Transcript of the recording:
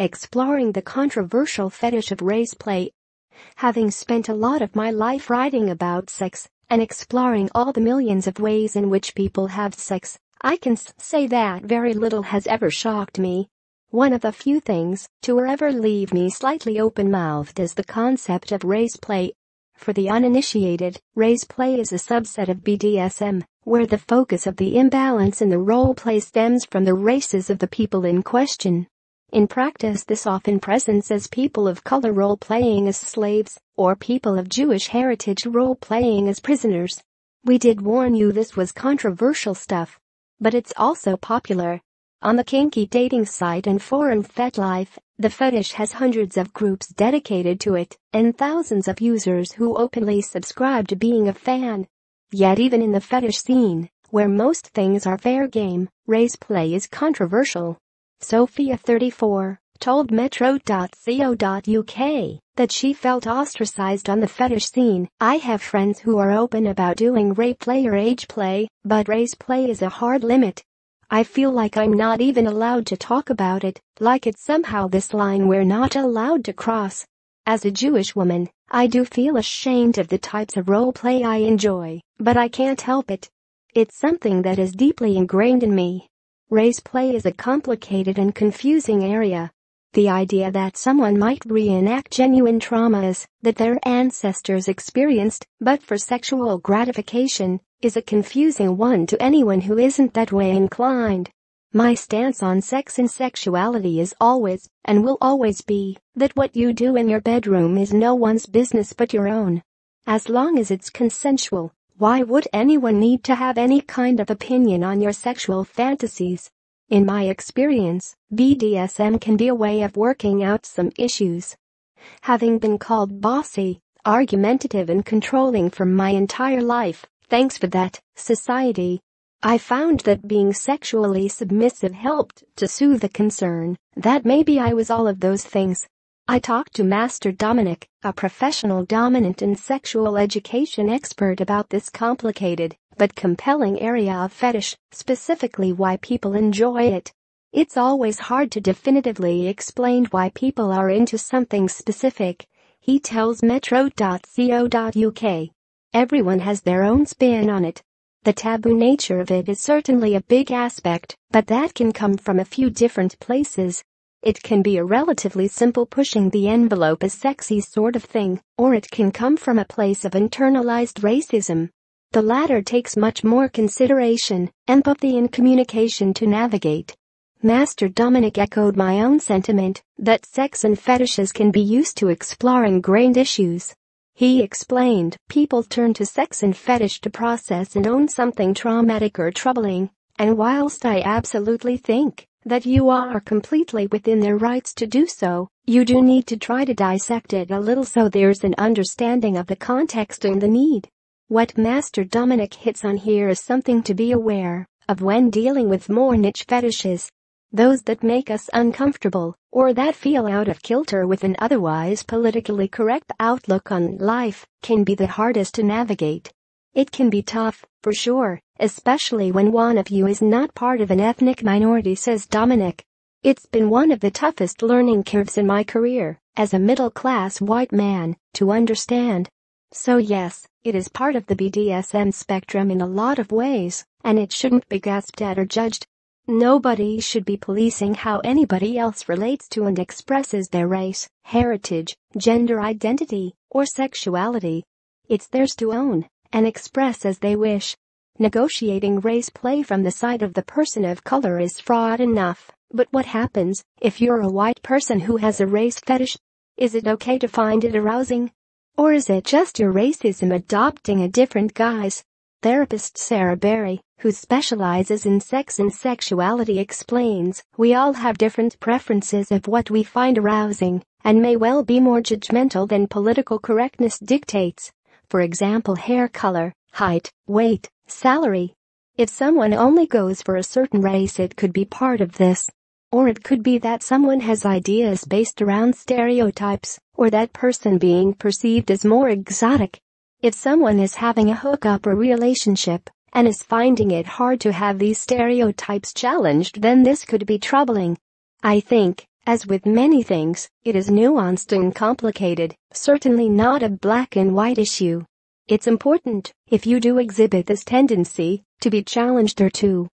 exploring the controversial fetish of race play. Having spent a lot of my life writing about sex and exploring all the millions of ways in which people have sex, I can say that very little has ever shocked me. One of the few things to ever leave me slightly open-mouthed is the concept of race play. For the uninitiated, race play is a subset of BDSM, where the focus of the imbalance in the role play stems from the races of the people in question. In practice, this often presents as people of color role-playing as slaves, or people of Jewish heritage role-playing as prisoners. We did warn you this was controversial stuff. But it's also popular. On the kinky dating site and forum FetLife, the fetish has hundreds of groups dedicated to it, and thousands of users who openly subscribe to being a fan. Yet even in the fetish scene, where most things are fair game, race play is controversial. Sophia, 34, told Metro.co.uk that she felt ostracized on the fetish scene. I have friends who are open about doing rape play or age play, but race play is a hard limit. I feel like I'm not even allowed to talk about it, like it's somehow this line we're not allowed to cross. As a Jewish woman, I do feel ashamed of the types of role play I enjoy, but I can't help it. It's something that is deeply ingrained in me. Race play is a complicated and confusing area. The idea that someone might reenact genuine traumas that their ancestors experienced, but for sexual gratification, is a confusing one to anyone who isn't that way inclined. My stance on sex and sexuality is always, and will always be, that what you do in your bedroom is no one's business but your own. As long as it's consensual, why would anyone need to have any kind of opinion on your sexual fantasies? In my experience, BDSM can be a way of working out some issues. Having been called bossy, argumentative and controlling for my entire life, thanks for that, society, I found that being sexually submissive helped to soothe the concern that maybe I was all of those things. I talked to Master Dominic, a professional dominant and sexual education expert, about this complicated but compelling area of fetish, specifically why people enjoy it. It's always hard to definitively explain why people are into something specific, he tells Metro.co.uk. Everyone has their own spin on it. The taboo nature of it is certainly a big aspect, but that can come from a few different places. It can be a relatively simple pushing the envelope as sexy sort of thing, or it can come from a place of internalized racism. The latter takes much more consideration, empathy and communication to navigate. Master Dominic echoed my own sentiment that sex and fetishes can be used to explore ingrained issues. He explained, people turn to sex and fetish to process and own something traumatic or troubling, and whilst I absolutely think that you are completely within their rights to do so, you do need to try to dissect it a little so there's an understanding of the context and the need. What Master Dominic hits on here is something to be aware of when dealing with more niche fetishes. Those that make us uncomfortable, or that feel out of kilter with an otherwise politically correct outlook on life, can be the hardest to navigate. It can be tough, for sure, especially when one of you is not part of an ethnic minority, says Dominic. It's been one of the toughest learning curves in my career, as a middle-class white man, to understand. So yes, it is part of the BDSM spectrum in a lot of ways, and it shouldn't be gasped at or judged. Nobody should be policing how anybody else relates to and expresses their race, heritage, gender identity, or sexuality. It's theirs to own and express as they wish. Negotiating race play from the side of the person of color is fraught enough, but what happens if you're a white person who has a race fetish? Is it okay to find it arousing? Or is it just your racism adopting a different guise? Therapist Sarah Berry, who specializes in sex and sexuality, explains, we all have different preferences of what we find arousing, and may well be more judgmental than political correctness dictates. For example, hair color, height, weight, salary. If someone only goes for a certain race, it could be part of this. Or it could be that someone has ideas based around stereotypes, or that person being perceived as more exotic. If someone is having a hookup or relationship, and is finding it hard to have these stereotypes challenged, then this could be troubling. I think, As with many things, it is nuanced and complicated, certainly not a black and white issue. It's important, if you do exhibit this tendency, to be challenged or to